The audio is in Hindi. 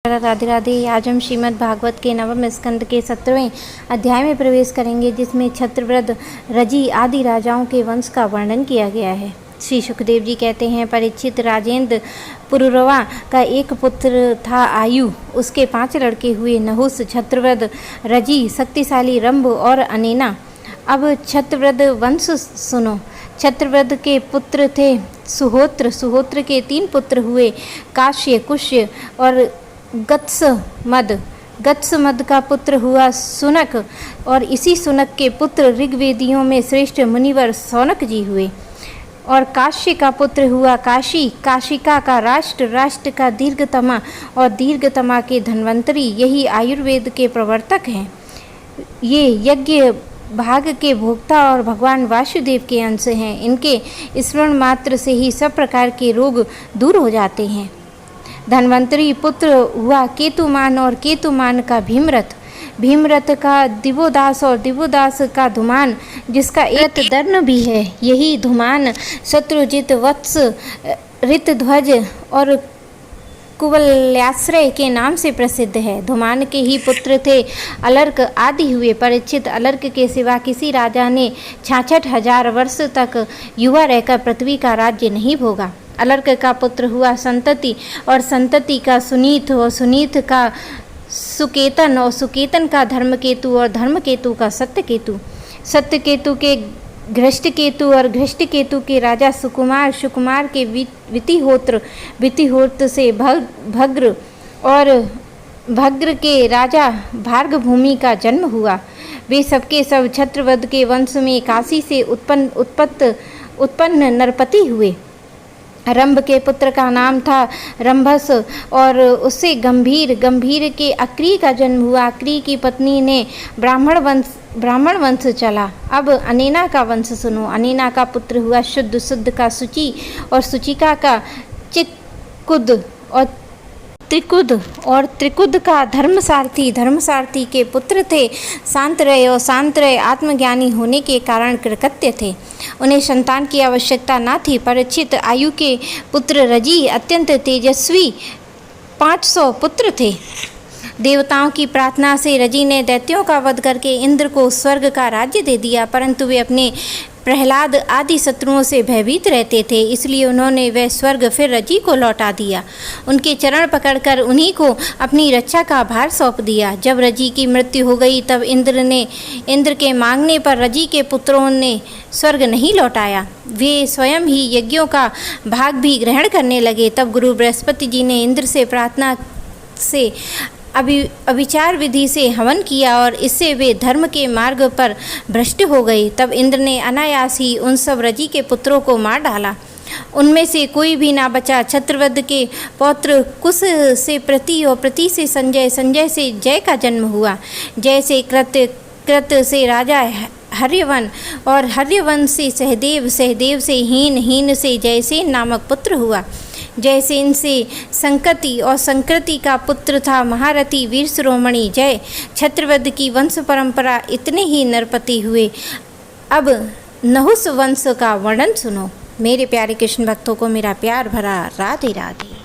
राधे राधे। आज हम श्रीमद् भागवत के नवम स्कंद के 17वें अध्याय में प्रवेश करेंगे, जिसमें छत्रव्रत रजी आदि राजाओं के वंश का वर्णन किया गया है। श्री सुखदेव जी कहते हैं, परीक्षित राजेंद्र पुरुरवा का एक पुत्र था आयु, उसके 5 लड़के हुए, नहुस, छत्रव्रत, रजी, शक्तिशाली, रंभ और अनेना। अब छत्रव्रत वंश सुनो। छत्रव्रत के पुत्र थे सुहोत्र, सुहोत्र के 3 पुत्र हुए, काश्य, कुश्य और गत्समद। गत्समद का पुत्र हुआ सुनक, और इसी सुनक के पुत्र ऋग्वेदियों में श्रेष्ठ मुनिवर सौनक जी हुए। और काश्य का पुत्र हुआ काशी, काशिका का राष्ट्र, राष्ट्र का दीर्घतमा और दीर्घतमा के धन्वंतरी। यही आयुर्वेद के प्रवर्तक हैं। ये यज्ञ भाग के भोक्ता और भगवान वासुदेव के अंश हैं। इनके स्मरण मात्र से ही सब प्रकार के रोग दूर हो जाते हैं। धन्वंतरी पुत्र हुआ केतुमान, और केतुमान का भीमरथ, भीमरथ का दिवोदास, और दिवोदास का धुमान, जिसका एक दर्ण भी है। यही धुमान शत्रुजित, वत्स, ऋतध्वज और कुवल्याश्रय के नाम से प्रसिद्ध है। धुमान के ही पुत्र थे अलर्क आदि हुए। परीक्षित, अलर्क के सिवा किसी राजा ने 66,000 वर्ष तक युवा रहकर पृथ्वी का राज्य नहीं भोगा। अलर्क का पुत्र हुआ संतति, और संतति का सुनीत, और सुनीत का सुकेतन, और सुकेतन का धर्मकेतु, और धर्मकेतु का सत्यकेतु। सत्यकेतु के घृष्टकेतु, और घृष्टकेतु के राजा सुकुमार, सुकुमार के वितिहोत्र, वितिहोत्र से भग्र, और भग्र के राजा भार्गभूमि का जन्म हुआ। वे सबके सब छत्रव्रत के वंश में काशी से उत्पन्न नरपति हुए। रंभ के पुत्र का नाम था रंभस, और उससे गंभीर, गंभीर के अक्री का जन्म हुआ। अक्री की पत्नी ने ब्राह्मण वंश चला। अब अनेना का वंश सुनो। अनेना का पुत्र हुआ शुद्ध, शुद्ध का शुचि, और शुचिका का चिकुद, और त्रिकुद का धर्मसारथी। धर्मसारथी के पुत्र थे शांतरय, और शांतरय आत्मज्ञानी होने के कारण कृतकृत्य थे। उन्हें संतान की आवश्यकता न थी। परीक्षित, आयु के पुत्र रजी अत्यंत तेजस्वी 500 पुत्र थे। देवताओं की प्रार्थना से रजी ने दैत्यों का वध करके इंद्र को स्वर्ग का राज्य दे दिया, परंतु वे अपने प्रहलाद आदि शत्रुओं से भयभीत रहते थे, इसलिए उन्होंने वह स्वर्ग फिर रजी को लौटा दिया। उनके चरण पकड़कर उन्हीं को अपनी रक्षा का भार सौंप दिया। जब रजी की मृत्यु हो गई, तब इंद्र के मांगने पर रजी के पुत्रों ने स्वर्ग नहीं लौटाया। वे स्वयं ही यज्ञों का भाग भी ग्रहण करने लगे। तब गुरु बृहस्पति जी ने इंद्र से प्रार्थना से अविचार विधि से हवन किया, और इससे वे धर्म के मार्ग पर भ्रष्ट हो गए। तब इंद्र ने अनायास ही उन सब रजी के पुत्रों को मार डाला। उनमें से कोई भी ना बचा। छत्रव्रत के पौत्र कुश से प्रति, और प्रति से संजय, संजय से जय का जन्म हुआ। जय से कृत से राजा हर्यवन, और हर्यवन से सहदेव, सहदेव से हीन, हीन से जयसेन नामक पुत्र हुआ। जयसेन से संकृति, और संकृति का पुत्र था महारथी वीर शिरोमणि जय। छत्रव्रत की वंश परंपरा इतने ही नरपति हुए। अब नहुस वंश का वर्णन सुनो। मेरे प्यारे कृष्ण भक्तों को मेरा प्यार भरा राधे राधे।